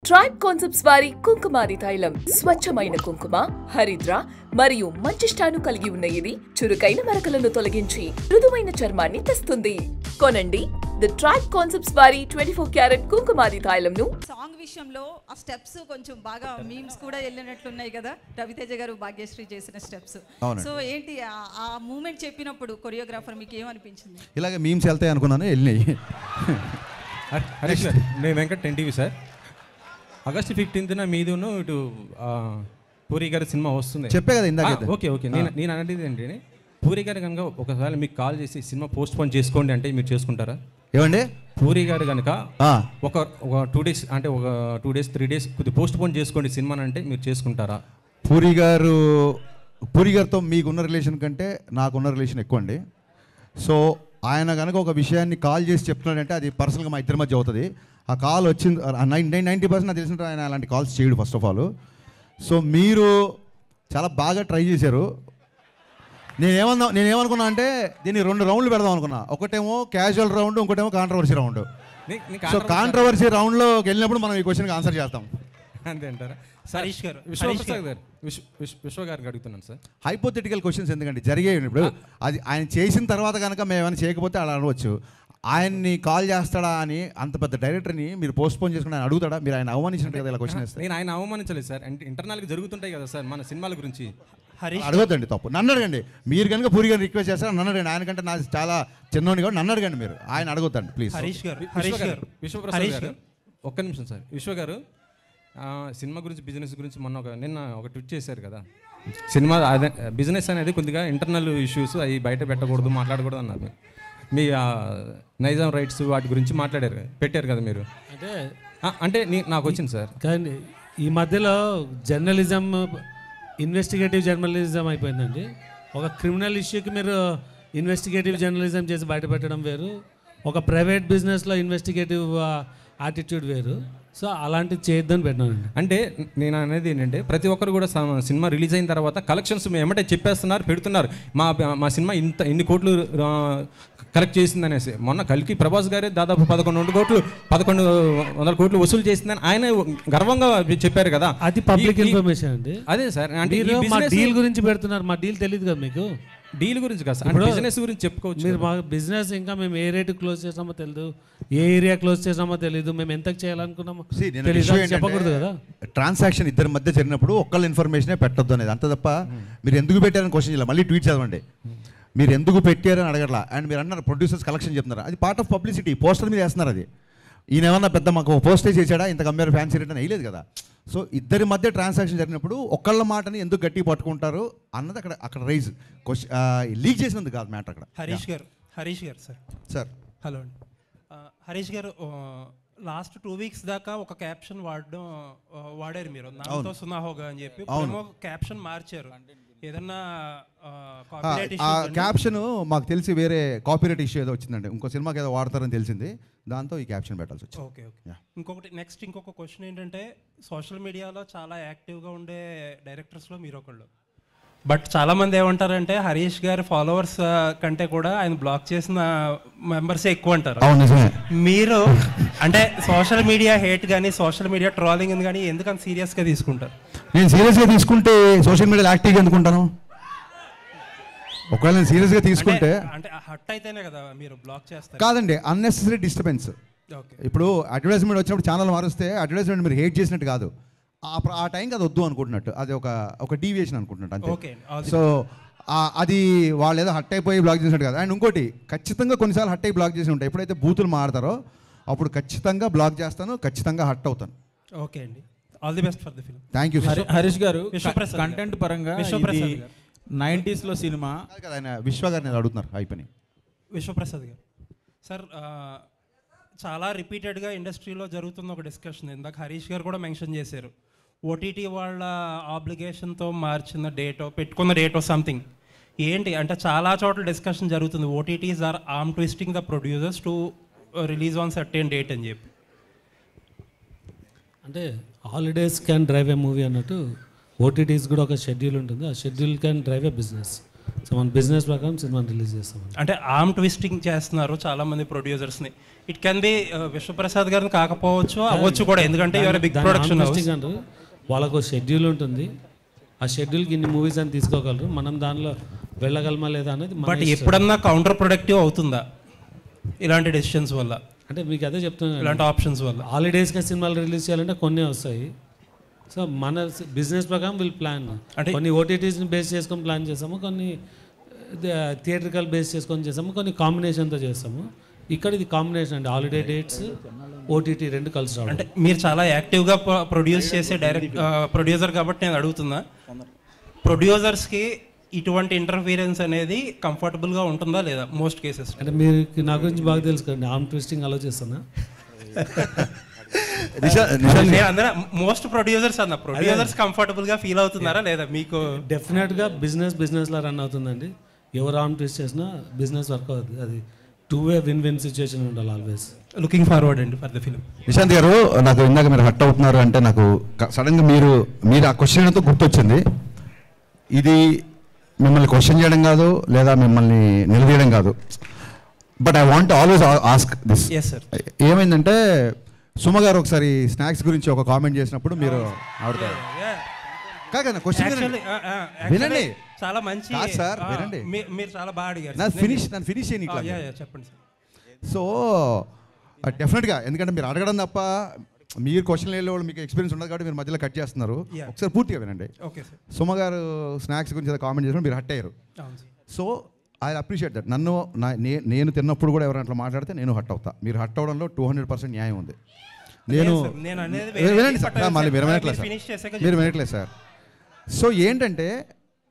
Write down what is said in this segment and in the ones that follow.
Tribe concepts వారి కుంకుమాది తైలం స్వచ్ఛమైన కుంకుమ, హరిద్ర మరియు మంచిష్టాను కలిగి ఉన్న ఇది చురుకైన మరకలను తొలగించి మృదువైన చర్మాన్ని తెస్తుంది. కొనండి ది ట్రైబ్ కాన్సెప్ట్స్ వారి 24 క్యారెట్ కుంకుమాది తైలంను. సాంగ్ విషయంలో ఆ స్టెప్స్ కొంచెం బాగా మీమ్స్ కూడా వెళ్ళినట్లున్నాయి కదా, రవితేజ గారు భాగ్యశ్రీ చేసిన స్టెప్స్. సో ఏంటి ఆ మూమెంట్ చెప్పినప్పుడు కొరియోగ్రాఫర్ మీకు ఏమనిపించింది? ఇలాగే మీమ్స్ వెళ్తాయి అనుకున్నాను, వెళ్ళినాయి. హరీష్ సార్, నేను వెంకట్ ఎన్టీవీ సార్. ఆగస్ట్ 15న మీదును ఇటు పూరి గారి సినిమా వస్తుంది. చెప్పే కదా ఇందాక. ఓకే నేను అనేది ఏంటి, పూరి గారు కనుక ఒకసారి మీకు కాల్ చేసి సినిమా పోస్ట్ పోన్ చేసుకోండి అంటే మీరు చేసుకుంటారా? ఏమండి, పూరి గారు కనుక ఒక 2 డేస్ అంటే ఒక 2 డేస్ 3 డేస్ కొద్దిగా పోస్ట్ పోన్ చేసుకోండి సినిమా అంటే మీరు చేసుకుంటారా? పూరి గారితో మీకున్న రిలేషన్ కంటే నాకున్న రిలేషన్ ఎక్కువ అండి. సో ఆయన కనుక ఒక విషయాన్ని కాల్ చేసి చెప్తున్నాడంటే అది పర్సనల్గా మా ఇద్దరి మధ్య అవుతుంది. ఆ కాల్ వచ్చింది 90% నాకు తెలిసిన ఆయన అలాంటి కాల్స్ చేయడు ఫస్ట్ ఆఫ్ ఆల్. సో మీరు చాలా బాగా ట్రై చేశారు. నేనేమనుకున్నా అంటే దీన్ని 2 రౌండ్లు పెడదాం అనుకున్నా. ఒకటేమో క్యాజువల్ రౌండ్, ఇంకోటేమో కాంట్రవర్సీ రౌండ్. సో కాంట్రవర్సీ రౌండ్లోకి వెళ్ళినప్పుడు మనం ఈ క్వశ్చన్కి ఆన్సర్ చేస్తాం. అంతే అంటారా? హరీష్ గారు, విశ్వ గారికి అడుగుతున్నాను సార్. హైపోథెటికల్ క్వశ్చన్స్ ఎందుకంటే జరిగాయి. ఇప్పుడు అది ఆయన చేసిన తర్వాత కనుక మేము ఏమైనా చేయకపోతే అలా అనవచ్చు. ఆయన్ని కాల్ చేస్తాడా అని అంత పెద్ద డైరెక్టర్ని మీరు పోస్ట్ పోన్ చేసుకుని ఆయన అడుగుతాడా? మీరు ఆయన అవమానించినట్టు కదా ఇలా క్వశ్చన్ వేస్తే. నేను ఆయన అవమానించలేదు సార్, అంటే ఇంటర్నల్గా జరుగుతుంటాయి కదా సార్ మన సినిమాల గురించి. అడగొద్దండి, తప్పు. నన్ను అడగండి. మీరు కనుక పూరి గారిని రిక్వెస్ట్ చేస్తారా నన్ను అడగండి. ఆయన కంటే నాకు చాలా చిన్నోని కూడా నన్ను అడగండి. మీరు ఆయన అడగొద్దండి ప్లీజ్. విశ్వప్రసాద్ గారు ఒక్క నిమిషం సార్. విశ్వ గారు సినిమా గురించి, బిజినెస్ గురించి నిన్న ఒక ట్వీట్ చేశారు కదా. సినిమా అదే బిజినెస్ అనేది కొద్దిగా ఇంటర్నల్ ఇష్యూస్ అవి బయట పెట్టకూడదు, మాట్లాడకూడదు అన్నారు. మీ నైజాం రైట్స్ వాటి గురించి పెట్టారు కదా మీరు. అంటే నాకు వచ్చింది సార్. కానీ ఈ మధ్యలో జర్నలిజం ఇన్వెస్టిగేటివ్ జర్నలిజం అయిపోయిందండి. ఒక క్రిమినల్ ఇష్యూకి మీరు ఇన్వెస్టిగేటివ్ జర్నలిజం చేసి బయటపెట్టడం వేరు, ఒక ప్రైవేట్ బిజినెస్లో ఇన్వెస్టిగేటివ్ యాటిట్యూడ్ వేరు. సో అలాంటివి చేయొద్దని పెట్టినానండి. అంటే నేను అనేది ఏంటంటే ప్రతి ఒక్కరు కూడా సినిమా రిలీజ్ అయిన తర్వాత కలెక్షన్స్ ఏమంటే చెప్పేస్తున్నారు, పెడుతున్నారు. మా సినిమా ఇన్ని కోట్లు కలెక్ట్ చేసిందనేసి. మొన్న కల్కి ప్రభాస్ గారే దాదాపు 1100 కోట్లు వసూలు చేసిందని ఆయన గర్వంగా చెప్పారు కదా. అది పబ్లిక్ ఇన్ఫర్మేషన్ అండి. అదే సార్, అంటే మా డీల్ గురించి పెడుతున్నారు. మా డీల్ తెలియదు కదా మీకు. డీల్ గురించి కాదు సార్, బిజినెస్ గురించి చెప్పుకోవచ్చు. మీరు మా బిజినెస్ ఇంకా మేము ఏ రేటు క్లోజ్ చేసామో తెలియదు, ఏ ఏరియా క్లోజ్ చేసామో తెలియదు, మేము ఎంతకు చేయాలనుకున్నామో చెప్పకూడదు కదా. ట్రాన్సాక్షన్ ఇద్దరి మధ్య జరిగినప్పుడు ఒక్కళ్ళ ఇన్ఫర్మేషనే పెట్టొద్దు అనేది అంత తప్ప మీరు ఎందుకు పెట్టారని క్వశ్చన్ చేయాలి. మళ్ళీ ట్వీట్ చదవండి. మీరు ఎందుకు పెట్టారని అడగట్లా. అండ్ మీరు అన్నారు ప్రొడ్యూసర్స్ కలెక్షన్ చెప్తున్నారు, అది పార్ట్ ఆఫ్ పబ్లిసిటీ. పోస్టర్ మీద వేస్తున్నారు. అది ఈయన ఏమన్నా పెద్ద మాకు పోస్టే చేశాడా, ఇంత కంపేర్ ఫ్యాన్సీ రేట్ అని వేయలేదు కదా. సో ఇద్దరి మధ్య ట్రాన్సాక్షన్ జరిగినప్పుడు ఒక్కళ్ళ మాటని ఎందుకు గట్టి పట్టుకుంటారు అన్నది అక్కడ రైజ్ లీక్ చేసినందుకు కాదు మ్యాటర్ అక్కడ. హరీష్ గారు సార్ హలో అండి. హరీష్ గారు లాస్ట్ 2 వీక్స్ దాకా ఒక క్యాప్షన్ వాడారు మీరు, నాతో సునాహోగా అని చెప్పి. క్యాప్షన్ మార్చారు. ఏదన్నా క్యాప్షన్ మాకు తెలిసి వేరే కాపీరైట్ ఇష్యూ ఏదో వచ్చిందండి. ఇంకో సినిమాకి ఏదో వాడతారని తెలిసింది, దాంతో ఈ క్యాప్షన్ పెట్టాల్సి వచ్చింది. ఓకే. ఇంకొక క్వశ్చన్ ఏంటంటే, సోషల్ మీడియాలో చాలా యాక్టివ్గా ఉండే డైరెక్టర్స్లో మీరు ఒకళ్ళు. బట్ చాలామంది ఏమంటారంటే హరీష్ గారి ఫాలోవర్స్ కంటే కూడా ఆయన బ్లాక్ చేసిన మెంబర్సే ఎక్కువ అంటారు. మీరు అంటే సోషల్ మీడియా హేట్ కానీ సోషల్ మీడియా ట్రోలింగ్ కానీ ఎందుకంత సీరియస్గా తీసుకుంటారు? నేను సీరియస్గా తీసుకుంటే సోషల్ మీడియాలో యాక్టివ్గా ఎందుకుంటాను? ఒకవేళ నేను సీరియస్గా తీసుకుంటే అంటే హట్ అయితేనే కదా మీరు బ్లాక్ చేస్తారు. కాదండి, అన్నెసెసరీ డిస్టర్బెన్స్. ఇప్పుడు అడ్వర్టైజ్మెంట్ వచ్చినప్పుడు ఛానల్ మారుస్తే అడ్వర్టైజ్మెంట్ మీరు హేట్ చేసినట్టు కాదు, ఆ టైంకి అది వద్దు అనుకుంటున్నట్టు, అది ఒక డీవియేషన్ అనుకుంటున్నట్టు అంతే. సో అది వాళ్ళు ఏదో హట్ అయిపోయి బ్లాక్ చేసినట్టు కాదు. అండ్ ఇంకోటి, ఖచ్చితంగా కొన్నిసార్లు హట్ అయి బ్లాక్ చేసి ఉంటాయి. ఎప్పుడైతే బూతులు మాడతారో అప్పుడు ఖచ్చితంగా బ్లాక్ చేస్తాను, ఖచ్చితంగా హట్ అవుతాను. ఓకే అండి, all the best for the film. Thank you. Harish గారు, కంటెంట్ పరంగా 90sలో సినిమా కదా, ఆయన విశ్వ గారిని అడుగుతున్నారు అయిపోయి. విశ్వప్రసాద్ గారు సార్, చాలా రిపీటెడ్గా ఇండస్ట్రీలో జరుగుతున్న ఒక డిస్కషన్, ఇందాక హరీష్ గారు కూడా మెన్షన్ చేశారు. ఓటీటీ వాళ్ళ ఆబ్లిగేషన్తో మార్చిన డేటో, పెట్టుకున్న డేటో సంథింగ్ ఏంటి అంటే చాలా చోట్ల డిస్కషన్ జరుగుతుంది. OTTs are arm twisting the producers to release on certain date అని చెప్పి. అంటే holidays can drive a movie అన్నట్టు ఓటీటీస్ కూడా ఒక షెడ్యూల్ ఉంటుంది. ఆ schedule can drive a business. So మన బిజినెస్ ప్రకారం సినిమాని రిలీజ్ చేస్తాం. అంటే ఆర్మ్ ట్విస్టింగ్ చేస్తున్నారు చాలామంది ప్రొడ్యూసర్స్ని. ఇట్ కెన్ బి విశ్వప్రసాద్ గారిని కాకపోవచ్చు, అవ్వచ్చు కూడా, ఎందుకంటే యువర్ బిగ్ ప్రొడక్షన్ హౌస్. అంటే వాళ్ళకు షెడ్యూల్ ఉంటుంది, ఆ షెడ్యూల్కి ఇన్ని మూవీస్ అని తీసుకోగలరు, మనం దానిలో వెళ్ళగలమా లేదా అనేది. బట్ ఎప్పుడన్నా కౌంటర్ ప్రొడక్టివ్ అవుతుందా ఇలాంటి డెసిషన్స్ వల్ల? అంటే మీకు అదే చెప్తున్నాను, ఇలాంటి ఆప్షన్స్ వల్ల హాలిడేస్గా సినిమాలు రిలీజ్ చేయాలంటే కొన్ని వస్తాయి. సో మన బిజినెస్ ప్రకారం వీళ్ళు ప్లాన్, అంటే కొన్ని ఓటీటీస్ని బేస్ చేసుకొని ప్లాన్ చేస్తాము, కొన్ని థియేట్రికల్ బేస్ చేసుకొని చేస్తాము, కొన్ని కాంబినేషన్తో చేస్తాము. ఇక్కడ ఇది కాంబినేషన్ అండి, హాలిడే డేట్స్ ఓటీటీ రెండు కలిసి రావడం. అంటే మీరు చాలా యాక్టివ్గా ప్రొడ్యూస్ చేసే ప్రొడ్యూసర్ కాబట్టి నేను అడుగుతున్నా, ప్రొడ్యూసర్స్కి ఇటువంటి ఇంటర్ఫీరెన్స్ అనేది కంఫర్టబుల్గా ఉంటుందా లేదా మోస్ట్ కేసెస్? అంటే మీరు నా గురించి బాగా తెలుసు కదండి, ఆర్మ్ ట్విస్టింగ్ అలో చేస్తున్నా. మోస్ట్ ప్రొడ్యూసర్స్ అన్న ప్రొడ్యూసర్స్ కంఫర్టబుల్గా ఫీల్ అవుతున్నారా లేదా మీకు? డెఫినెట్గా బిజినెస్లా రన్ అవుతుందండి. ఎవరు ఆర్మ్ ట్విస్ట్ చేసినా బిజినెస్ వర్క్ అవుతుంది. అది two way win win situation ఉండాలి ఆల్వేస్. లుకింగ్ ఫార్వర్డ్ అండి ఫర్ ద ఫిల్మ్. నిశాంత్ గారు, నాకు ఇందాక మీరు హట్ అవుతున్నారు అంటే నాకు సడన్గా మీరు ఆ క్వశ్చన్తో గుర్తొచ్చింది. ఇది మిమ్మల్ని క్వశ్చన్ చేయడం కాదు, లేదా మిమ్మల్ని నిలదీయడం కాదు, but I want always ask this. ఏమైందంటే సుమ గారు ఒకసారి స్నాక్స్ గురించి ఒక కామెంట్ చేసినప్పుడు మీరు ఆవిడ కాదు క్వశ్చన్ వినండి, చాలా మంచి సార్ వినండి, మీరు చాలా బాగా అడిగారు. నన్ను ఫినిష్ చేయని చెప్పండి. సో డెఫినెట్గా, ఎందుకంటే మీరు అడగడం తప్ప మీరు క్వశ్చన్ వెళ్ళే వాళ్ళు మీకు ఎక్స్పీరియన్స్ ఉండదు కాబట్టి మీరు మధ్యలో కట్ చేస్తున్నారు. ఒకసారి పూర్తిగా వినండి. సుమ గారు స్నాక్స్ గురించి ఏదో కామెంట్ చేసినప్పుడు మీరు హట్ అయ్యారు. So I appreciate that. నేను తిన్నప్పుడు కూడా ఎవరైనా అట్లా మాట్లాడితే నేను హట్ అవుతా. మీరు హట్ అవడంలో 200% న్యాయం ఉంది. నేను వినండి సార్, మళ్ళీ మీరు వినట్లేదు సార్. సో ఏంటంటే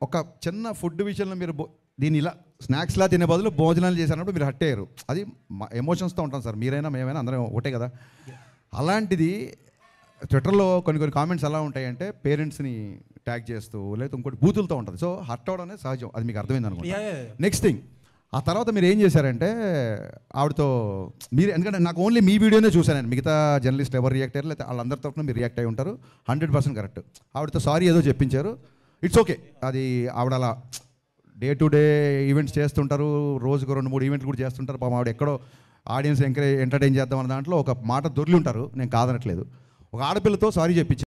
ఒక చిన్న ఫుడ్ విషయంలో మీరు దీన్ని ఇలా స్నాక్స్లా తినే బదులు భోజనాలు చేసినప్పుడు మీరు హట్ అయ్యారు. అది ఎమోషన్స్తో ఉంటాం సార్, మీరైనా మేమైనా అందరం ఒకటే కదా. అలాంటిది ట్విట్టర్లో కొన్ని కామెంట్స్ ఎలా ఉంటాయంటే పేరెంట్స్ని ట్యాగ్ చేస్తూ లేదా ఇంకోటి బూతులతో ఉంటుంది. సో హర్ట్ అవడం అనేది సహజం, అది మీకు అర్థమైంది అనుకుంటా. నెక్స్ట్ థింగ్, ఆ తర్వాత మీరు ఏం చేశారంటే ఆవిడతో మీరు, ఎందుకంటే నాకు ఓన్లీ మీ వీడియోనే చూశాను, మిగతా జర్నలిస్ట్ ఎవరు రియాక్ట్ అయ్యారు లేదా వాళ్ళందరి తరఫున మీరు రియాక్ట్ అయ్యి ఉంటారు. 100% కరెక్ట్. ఆవిడతో సారీ ఏదో చెప్పించారు, ఇట్స్ ఓకే. అది ఆవిడ అలా డే టు డే ఈవెంట్స్ చేస్తుంటారు, రోజుకు 2-3 ఈవెంట్లు కూడా చేస్తుంటారు. పాపం ఆవిడ ఎక్కడో ఆడియన్స్ ఎంటర్టైన్ చేద్దాం అన్న దాంట్లో ఒక మాట దొర్లి ఉంటారు, నేను కాదనట్లేదు. ఒక ఆడపిల్లతో సారీ చెప్పించారు.